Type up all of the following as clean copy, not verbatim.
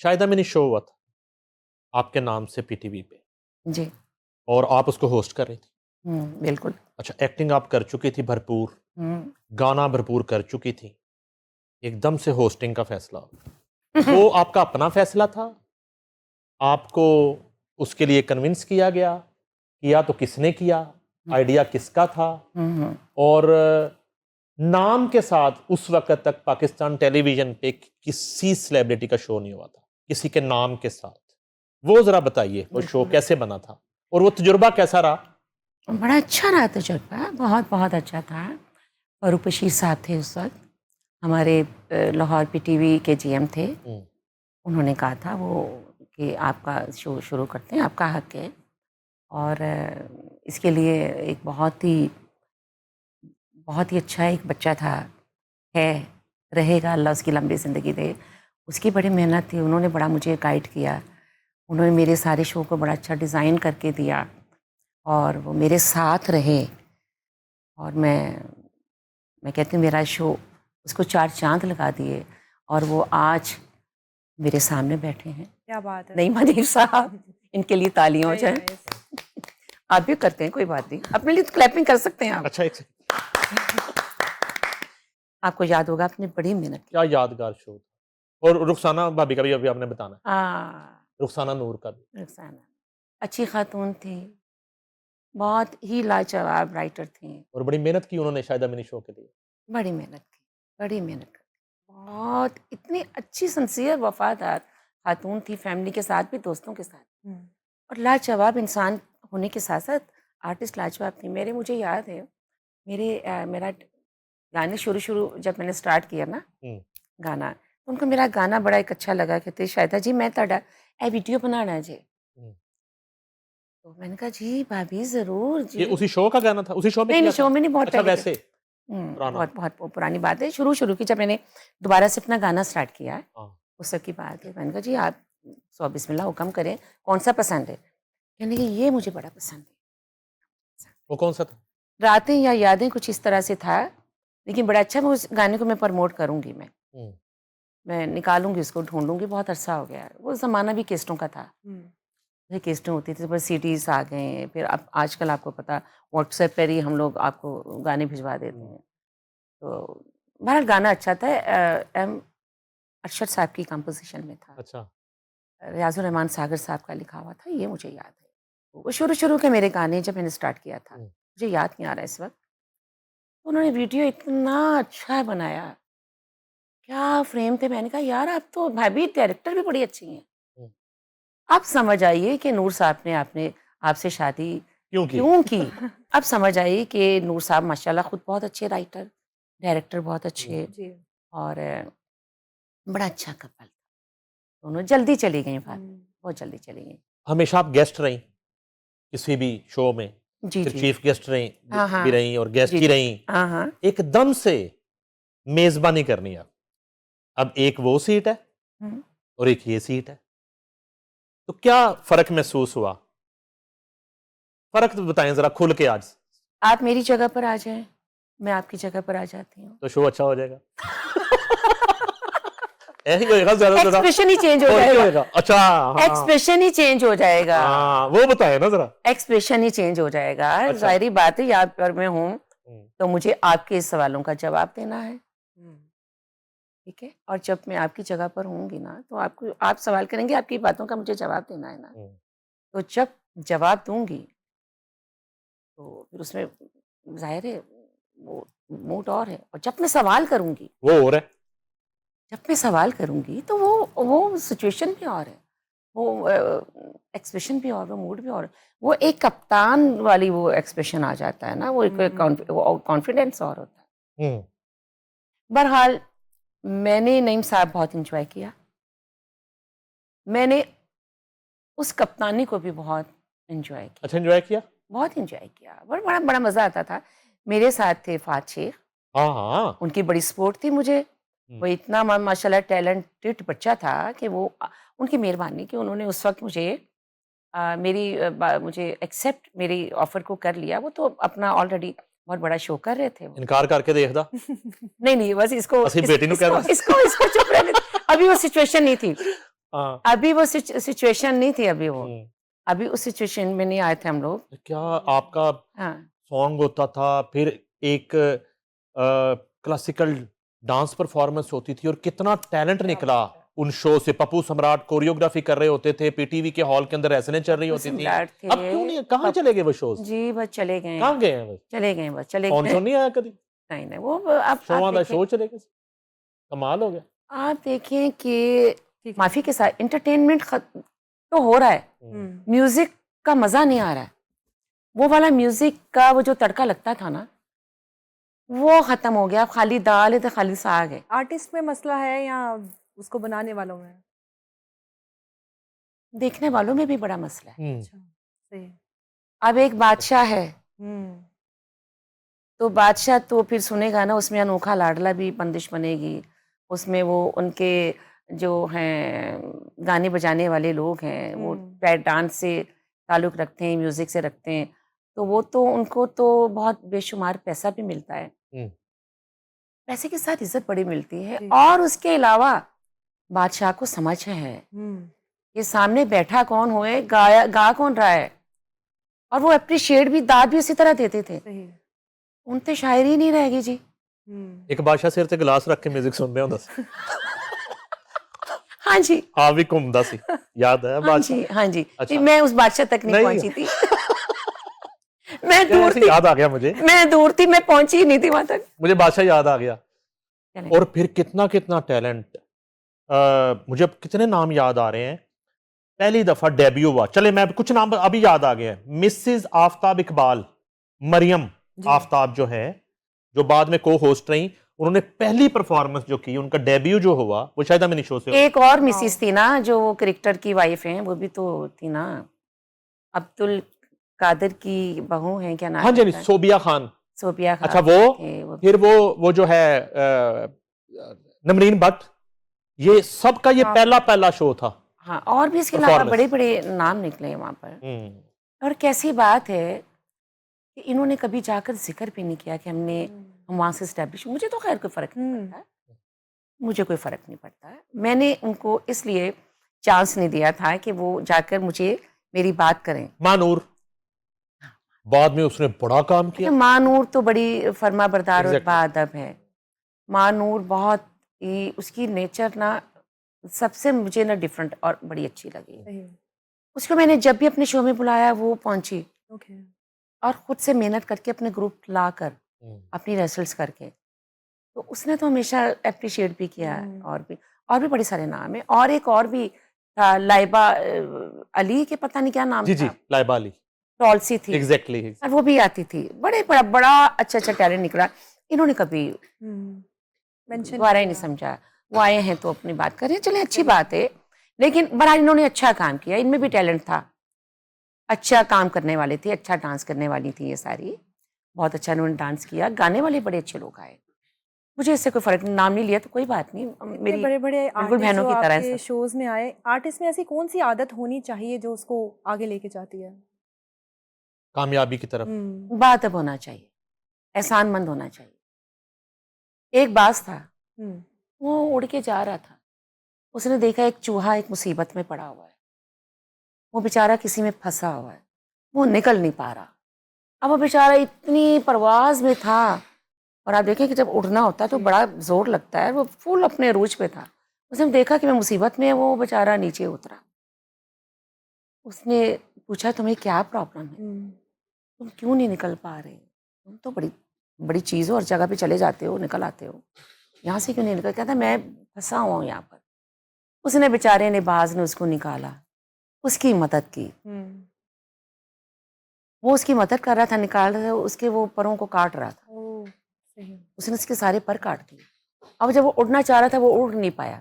शायदा mini show हुआ था आपके नाम से पीटीवी पे, जी। और आप उसको होस्ट कर रही थी। बिल्कुल। अच्छा, एक्टिंग आप कर चुकी थी भरपूर, गाना भरपूर कर चुकी थी, एकदम से होस्टिंग का फैसला। वो आपका अपना फैसला था, आपको उसके लिए कन्विंस किया गया, किया तो किसने किया, आइडिया किसका था? और नाम के साथ उस वक्त तक पाकिस्तान टेलीविजन पे किसी सेलिब्रिटी का शो नहीं हुआ था किसी के नाम के साथ। वो जरा बताइए वो शो कैसे बना था और वो तजुर्बा कैसा रहा? बड़ा अच्छा रहा तजुर्बा, बहुत बहुत अच्छा था। और बशीर साहब थे उस वक्त, हमारे लाहौर पीटीवी के जीएम थे। उन्होंने कहा था वो कि आपका शो शुरू करते हैं, आपका हक है। और इसके लिए एक बहुत ही अच्छा एक बच्चा था, है, रहेगा, अल्लाह उसकी लंबी ज़िंदगी दे। उसकी बड़ी मेहनत थी, उन्होंने बड़ा मुझे गाइड किया। उन्होंने मेरे सारे शो को बड़ा अच्छा डिज़ाइन करके दिया और वो मेरे साथ रहे। और मैं कहती हूँ मेरा शो उसको 4 चाँद लगा दिए और वो आज मेरे सामने बैठे हैं। क्या बात है। नईम अदीब साहब, इनके लिए तालियां हो जाए। आप भी करते हैं, कोई बात नहीं, अपने लिए तो क्लैपिंग कर सकते हैं आप। अच्छा, एक आपको याद होगा आपने बड़ी मेहनत की। क्या यादगार शो था। और रुखसाना भाभी का भी अभी आपने बताना, रुखसाना नूर का भी। रुखसाना अच्छी खातून थी, बहुत ही लाजवाब राइटर थी और बड़ी मेहनत की उन्होंने शायद मिनी शो के लिए। बड़ी मेहनत की, बड़ी मेहनत की, बहुत इतनी अच्छी सिंसियर वफादार खातून थी, फैमिली के साथ भी दोस्तों के साथ। और लाजवाब इंसान होने के साथ साथ आर्टिस्ट लाजवाब थी। मुझे याद है मेरा गाने शुरू जब मैंने स्टार्ट किया ना गाना, तो उनको मेरा गाना बड़ा एक अच्छा लगा। कहते शायदा जी मैं ताड़ा ए वीडियो बनाना जी। तो मैंने कहा जी भाभी जरूर जी। ये उसी शो का गाना था? उसी शो में नहीं, किया शो में नहीं, बहुत अच्छा, पहले वैसे बहुत बहुत पुरानी बात है, शुरू की, जब मैंने दोबारा से अपना गाना स्टार्ट किया है उस वक्त की बात है। मैंने कहा जी आप सौ बिस्मिल्लाह हुक्म करें, कौन सा पसंद है? कहने कि ये मुझे बड़ा पसंद है। वो कौन सा था? रातें या यादें, कुछ इस तरह से था, लेकिन बड़ा अच्छा। मैं उस गाने को मैं प्रमोट करूंगी, मैं निकालूंगी उसको, ढूंढूंगी। बहुत अरसा हो गया, वो ज़माना भी केस्टों का था। केस्टें होती थी, पर सीडीज आ गए हैं। फिर अब आजकल आपको पता व्हाट्सएप पर ही हम लोग आपको गाने भिजवा देते हैं। तो बहरहाल गाना अच्छा था। एम अरशद साहब की कंपोजिशन में था। अच्छा, रियाजुर रहमान सागर साहब का लिखा हुआ था, ये मुझे याद है। वो शुरू के मेरे गाने जब मैंने स्टार्ट किया था, मुझे याद नहीं आ रहा इस वक्त। उन्होंने वीडियो इतना अच्छा बनाया, क्या फ्रेम थे। मैंने कहा यार आप तो भाभी डायरेक्टर भी बड़ी अच्छी हैं। अब समझ आइए कि नूर साहब ने आपसे शादी क्यों की। अब समझ आइए कि नूर साहब माशाल्लाह खुद बहुत अच्छे राइटर, डायरेक्टर बहुत अच्छे, और बड़ा अच्छा कपल। दोनों जल्दी चली गई बात, बहुत जल्दी चली गई। हमेशा आप गेस्ट रही किसी भी शो में? जी फिर जी चीफ गेस्ट रही भी रही और गेस्ट जी ही रही। हाँ एकदम से मेजबानी करनी है, अब एक वो सीट है और एक ये सीट है, तो क्या फर्क महसूस हुआ? फर्क तो बताएं जरा खुल के आज। आप मेरी जगह पर आ जाएं, मैं आपकी जगह पर आ जाती हूँ, तो शो अच्छा हो जाएगा। ऐसे होएगा, ज़्यादा एक्सप्रेशन ही चेंज हो जाएगा। अच्छा, एक्सप्रेशन ही चेंज हो जाएगा। वो बताए ना जरा। एक्सप्रेशन ही चेंज हो जाएगा। जाहिर बात है, यहाँ पर मैं हूँ तो मुझे आपके इस सवालों का जवाब देना है, ठीक है। और जब मैं आपकी जगह पर होंगी ना, तो आप सवाल करेंगे, आपकी बातों का मुझे जवाब देना है ना। तो जब जवाब दूंगी तो फिर उसमें जाहिर है वो मूड और है, और जब मैं सवाल करूंगी वो और है। जब मैं सवाल करूंगी तो वो सिचुएशन भी और है, वो एक्सप्रेशन भी और, वो मूड भी और, वो एक कप्तान वाली वो एक्सप्रेशन आ जाता है ना, वो एक कॉन्फिडेंस और होता है। बहरहाल मैंने नईम साहब बहुत इंजॉय किया, मैंने उस कप्तानी को भी बहुत इंजॉय किया। अच्छा, इंजॉय किया? बहुत इंजॉय किया, बड़ा बड़ा मजा आता था। मेरे साथ थे फात शेख, हाँ, उनकी बड़ी सपोर्ट थी मुझे। वो इतना माशाल्लाह टैलेंटेड बच्चा था कि वो उनकी मेहरबानी कि उन्होंने उस वक्त मुझे मुझे एक्सेप्ट मेरी ऑफर को कर लिया। वो तो अपना ऑलरेडी बहुत बड़ा शो कर रहे थे। इनकार करके देखदा। नहीं बस इसको बेटी नु कहदा। इसको चुप रहने, अभी वो सिचुएशन नहीं थी। हाँ। अभी वो सिचुएशन नहीं थी, अभी वो हम्म। अभी उस सिचुएशन में नहीं आए थे हम लोग। क्या आपका हाँ सॉन्ग होता था, फिर एक क्लासिकल डांस परफॉर्मेंस होती थी, और कितना टैलेंट निकला उन शो से। पप्पू सम्राट कोरियोग्राफी कर रहे होते थे, पीटीवी के हॉल के अंदर रेसलें चल रही पप्पू होती थी। सम्राट थे, अब क्यों नहीं, कहाँ पप- चले गए वो शोज? जी बस चले गए, कहाँ गए हैं वो? चले गए, बस चले फोन गए। शो नहीं आया कभी? नहीं नहीं, वो आप शो आधा देखें, शो चले गए, कमाल हो गया। आप देखें कि ठीक है। माफी के साथ एंटरटेनमेंट तो हो रहा है, म्यूजिक का मजा नहीं आ रहा है। वो वाला म्यूजिक का वो जो तड़का लगता था ना, वो खत्म हो गया। खाली दाल है तो खाली साग है। आर्टिस्ट में मसला है या उसको बनाने वालों में? देखने वालों में भी बड़ा मसला है। अच्छा, सही है। अब एक बादशाह है, हम्म तो बादशाह तो फिर सुनेगा ना, उसमें अनोखा लाडला भी बंदिश बनेगी, उसमें वो उनके जो हैं गाने बजाने वाले लोग हैं, वो डांस से ताल्लुक़ रखते हैं, म्यूज़िक से रखते हैं, तो वो तो उनको तो बहुत बेशुमार पैसा भी मिलता है। पैसे के साथ इज्जत बड़ी मिलती है। जी। और उसके अलावा बादशाह को समझ है हम्म ये सामने बैठा कौन होए, गा कौन रहा है, और वो अप्रिशिएट भी, दाद भी उसी तरह देते थे। सही। उन ते शायरी नहीं रहेगी जी। एक बादशाह सिर ते गिलास रख के म्यूजिक सुन रहे होंदा हाँ जी, हाँ भी घूमदा सी, याद है हाँ बादशाह? जी, हाँ जी। अच्छा। मैं उस बादशाह तक नहीं नहीं। पहुंची थी। मैं दूर ऐसे थी, याद आ गया मुझे, मैं दूर थी, मैं पहुंची ही नहीं थी वहां तक। मुझे बादशाह याद आ गया। चलें। और फिर कितना कितना टैलेंट, मुझे अब कितने नाम याद आ रहे हैं। पहली दफा डेब्यू हुआ, चले मैं कुछ नाम अभी याद आ गए हैं। मिसेस आफ्ताब इकबाल, मरियम आफ्ताब जो है, जो बाद में को होस्ट रही, उन्होंने पहली परफॉर्मेंस जो की, उनका डेब्यू जो हुआ, वो शायद मैंने शो से। एक और मिसिस थी ना, जो वो क्रिकेटर की वाइफ हैं, वो भी तो थी ना, अब्दुल कादिर की बहू हैं, क्या नाम हाँ जी, है? सोबिया खान। सोबिया खान। अच्छा, वो थे, फिर वो जो है नमरीन भट्ट, ये सबका ये पहला पहला शो था। हाँ, और भी इसके अलावा बड़े बड़े नाम निकले हैं वहां पर। और कैसी बात है कि इन्होंने कभी जाकर जिक्र भी नहीं किया कि हम वहां से स्टैब्लिश। मुझे तो खैर कोई फर्क नहीं पड़ता है, मुझे कोई फर्क नहीं पड़ता है। मैंने उनको इसलिए चांस नहीं दिया था कि वो जाकर मुझे मेरी बात करें। मानूर बाद में उसने बड़ा काम किया। मानूर तो बड़ी फर्मा बरदार और बाअदब है। मानूर बहुत ही, उसकी नेचर ना सबसे मुझे ना डिफरेंट और बड़ी अच्छी लगी। उसको मैंने जब भी अपने शो में बुलाया वो पहुंची, और खुद से मेहनत करके अपने ग्रुप लाकर अपनी रिहर्सल्स करके, तो उसने तो हमेशा अप्रिशिएट भी किया। और भी बड़े सारे नाम है। और एक और भी था, लाइबा अली के, पता नहीं क्या नाम जी था। जी, लाइबा अली, टॉल सी थी। एग्जैक्टली। और वो भी आती थी। बड़ा अच्छा टैलेंट निकला। इन्होंने कभी दोबारा ही नहीं समझा। वो आए हैं तो अपनी बात करें, चले अच्छी बात है, लेकिन बड़ा इन्होंने अच्छा काम किया। इनमें भी टैलेंट था, अच्छा काम करने वाले थे, अच्छा डांस करने वाली थी ये सारी। बहुत अच्छा इन्होंने डांस किया। गाने वाले बड़े अच्छे लोग आए। मुझे इससे कोई फर्क नहीं, नाम नहीं लिया तो कोई बात नहीं। मेरी बड़े बड़े बिल्कुल बहनों की तरह है। शोज में आए आर्टिस्ट में ऐसी कौन सी आदत होनी चाहिए जो उसको आगे लेके जाती है कामयाबी की तरफ? बातब होना चाहिए, एहसानमंद होना चाहिए। एक बाज था, वो उड़ के जा रहा था, उसने देखा एक चूहा एक मुसीबत में पड़ा हुआ है, वो बेचारा किसी में फंसा हुआ है, वो निकल नहीं पा रहा। अब वो बेचारा इतनी परवाज में था, और आप देखें कि जब उड़ना होता है तो बड़ा जोर लगता है, वो फुल अपने अरूज पे था। उसने देखा कि मैं मुसीबत में है, वो बेचारा नीचे उतरा। उसने पूछा तुम्हें क्या प्रॉब्लम है, तुम क्यों नहीं निकल पा रहे, तुम तो बड़ी बड़ी चीज़ हो, और जगह पे चले जाते हो, निकल आते हो, यहाँ से क्यों नहीं निकल? कहता मैं फंसा हुआ हूँ यहाँ पर। उसने बेचारे ने, बाज ने उसको निकाला, उसकी मदद की। वो उसकी मदद कर रहा था, निकाल रहा था, उसके वो परों को काट रहा था। उसने उसके सारे पर काट दिए। अब जब वो उड़ना चाह रहा था वो उड़ नहीं पाया।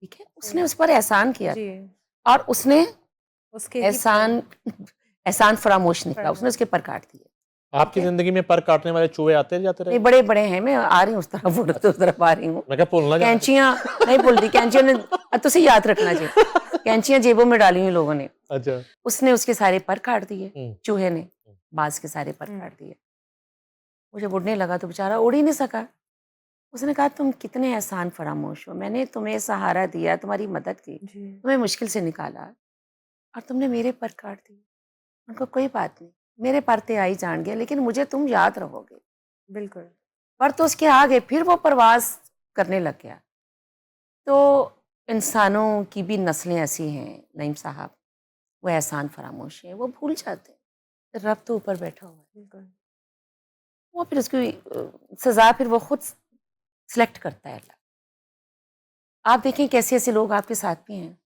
ठीक है, उसने उस पर एहसान किया और उसने उसके एहसान फरामोश निकला, उसने उसके पर काट दिए। आपकी जिंदगी में पर काटने वाले चूहे आते जाते रहे? बड़े बड़े हैं, मैं आ रही हूँ उस तरफ, उस तरफ आ रही हूँ। मैं क्या भूलना, कैंचियां नहीं भूलती, कैंचियां ने तो से याद रखना चाहिए, कैंचियां जेबों में डाली हुई लोगों ने। अच्छा। उसने उसके सारे पर काट दिए, चूहे ने बाज के सारे पर काट दिए। वो जब उड़ने लगा तो बेचारा उड़ ही नहीं सका। उसने कहा तुम कितने एहसान फरामोश हो, मैंने तुम्हें सहारा दिया, तुम्हारी मदद की, जी तुम्हें मुश्किल से निकाला और तुमने मेरे पर काट दिए। उनको कोई बात नहीं, मेरे पर ते आई जान गया, लेकिन मुझे तुम याद रहोगे। बिल्कुल पर तो उसके आगे फिर वो परवाज करने लग गया। तो इंसानों की भी नस्लें ऐसी हैं नईम साहब, वो एहसान फरामोश हैं, वो भूल जाते हैं रब तो ऊपर बैठा हुआ है। बिल्कुल वो फिर उसकी सजा फिर वो खुद सिलेक्ट करता है अल्लाह। आप देखें कैसे ऐसे लोग आपके साथ भी हैं,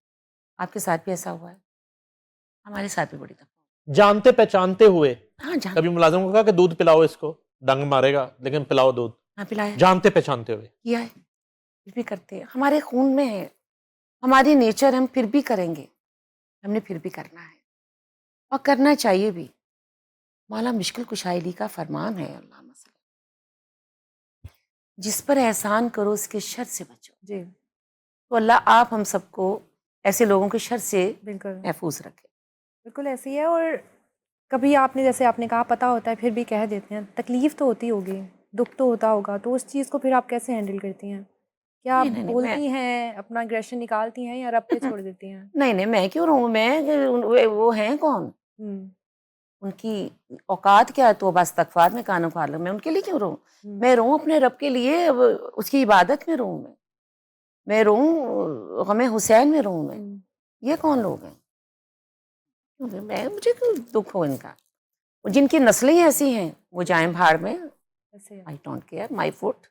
आपके साथ भी ऐसा हुआ है, हमारे साथ भी बड़ी दफा। जानते पहचानते हुए हाँ जान, कभी मुलाजिम को कहा कि दूध पिलाओ इसको, डंग मारेगा लेकिन पिलाओ दूध, हाँ पिलाया, जानते पहचानते हुए। किया है, फिर भी करते हैं, हमारे खून में है, हमारी नेचर, हम फिर भी करेंगे, हमने फिर भी करना है और करना चाहिए भी। मौला मुश्किल कुशाई का फरमान है, अल्लाह मसल्लल्लाहु जिस पर एहसान करो उसके शर से बचो। जी तो अल्लाह आप हम सबको ऐसे लोगों के शर से बिल्कुल महफूज रखे। बिल्कुल ऐसी है। और कभी आपने जैसे आपने कहा पता होता है फिर भी कह देते हैं, तकलीफ तो होती होगी, दुख तो होता होगा, तो उस चीज़ को फिर आप कैसे हैंडल करती हैं? क्या आप नहीं नहीं नहीं मैं बोलती हैं, अपना एग्रेशन निकालती हैं या रब पे छोड़ देती हैं? नहीं नहीं मैं क्यों रहूँ, मैं वो हैं कौन, हुँ, उनकी औकात क्या है, तो बस इस्तगफार में कानों फाड़ लो, मैं उनके लिए क्यों रहूँ? हुँ, मैं रहूँ अपने रब के लिए, उसकी इबादत में रहूँ, मैं रहूँ गमे हुसैन में रहूँ मैं। हुँ, ये कौन लोग हैं? क्यों मैं, मुझे क्यों दुख हो इनका? जिनकी नस्लें ऐसी हैं वो जाएं भाड़ में, ऐसे है। I don't care, my foot.